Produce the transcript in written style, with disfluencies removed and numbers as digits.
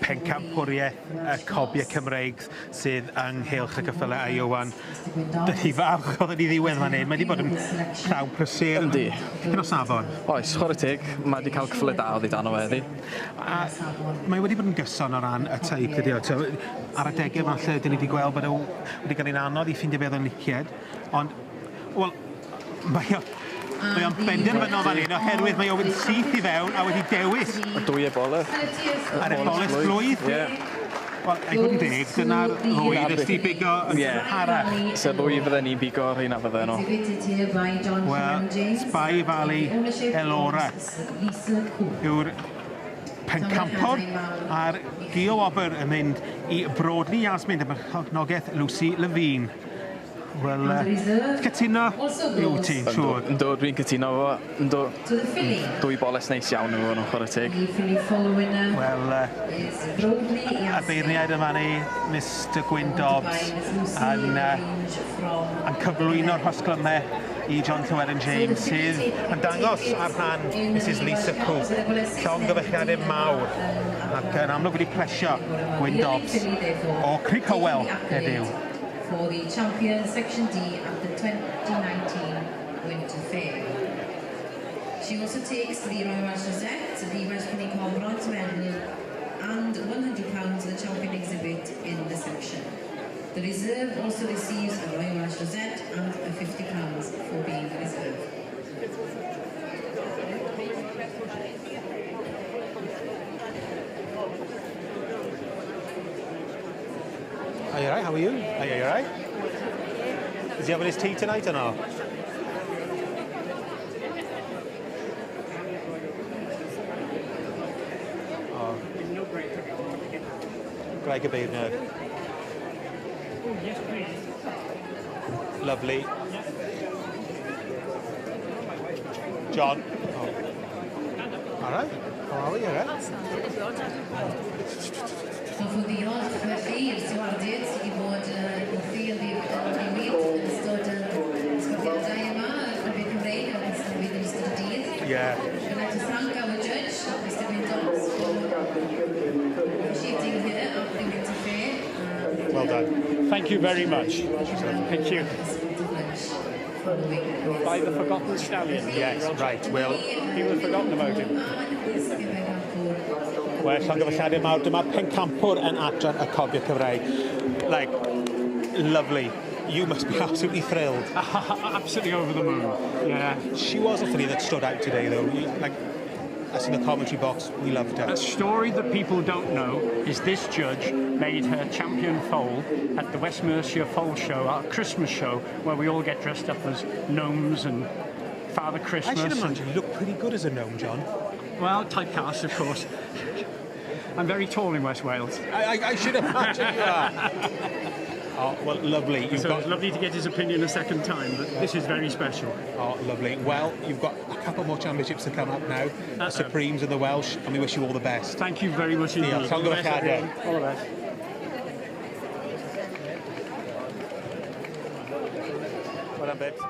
Pencampwriaeth y Cobiau Cymreig sydd ynghylch y geffylau Iowan. Dych chi falch oedd ni ddiwedd fan hyn. Mae wedi bod yn llawn prysur. Yndi. Dipyn o safon. Oes, chwarae teg, mae wedi cael cyffle da oddi dan o heddi. A mae wedi bod yn gyson o ran y teip, dydy o. Ar adegau falle, dyn ni wedi gweld bod wedi cael ein anodd i ffeindio beth o'n licied. Ond, wel, mae o'n benderfynol fan hyn, oherwydd mae o wedi syth i fewn a wedi dewis. Y dwy eboleth. Ar eboleth blwydd? Wel, ei fod yn deg, dyna'r ddwy ysdi bigo yn harach. So ddwy fydden ni'n bigo ar hynna fydden nhw. Wel, Sbai Valley Elora yw'r pencampwr a'r Gio Ober yn mynd i Brodni Yasmin dyma'r chefnogaeth Lucy Levine. Wel, cytuno yw ti'n siŵr? Ynddo, dwi'n cytuno fo. Dwy boles neis iawn nhw yn ochr y teg. Wel, y beirniaid yma ni, Mr Gwyn Dobbs, yn cyflwyno'r hosglymau i John Llewellyn James, sydd yn dangos ar rhan Mrs Lisa Cook. Llongyfarchiadau mawr, ac yn amlwg wedi plesio Gwyn Dobbs o Crug Hywel heddiw. For the champion Section D at the 2019 Winter Fair. She also takes the Royal Welsh Rosette, the Welsh Cobs bronze medal and £100 to the champion exhibit in the section. The reserve also receives a Royal Welsh Rosette and a £50 for being the reserve. Are you alright? How are you? Are you alright? Is he having his tea tonight or not? Oh. Greg y beirniad. Yes, please. Lovely. John. Oh. Alright. How are we? Alright? So for the old felly, swardydd i fod o ffil i wneud yn ystod ysgofiadau yma, Cobiau Cymreig ac yn ystod yn ystod dydd. Gyda to thank our judge, Mr Gwyn Dobbs, for officiating here at the Winter Fair. Well done. Thank you very much. Thank you. By the forgotten stallion. Yes, right. Well, people have forgotten about him. Wel, llongyfarchiadau mawr, dyma Pencampwr yn adran y Cobiau Cymreig. Like, lovely. You must be absolutely thrilled. Absolutely over the moon. Yeah. She was a filly that stood out today, though. Like, us in the commentary box, we loved her. A story that people don't know is this judge made her champion foal at the West Mercia Foal Show, our Christmas show, where we all get dressed up as gnomes and Father Christmas. I should imagine you look pretty good as a gnome, John. Well, typecast, of course. I'm very tall in West Wales. I should imagine you are. Oh, well, lovely. It's lovely to get his opinion a second time, but this is very special. Oh, lovely. Well, you've got a couple more championships to come up now, the Supremes and the Welsh, and we wish you all the best. Thank you very much indeed. All the best. All the best. Well done, babes.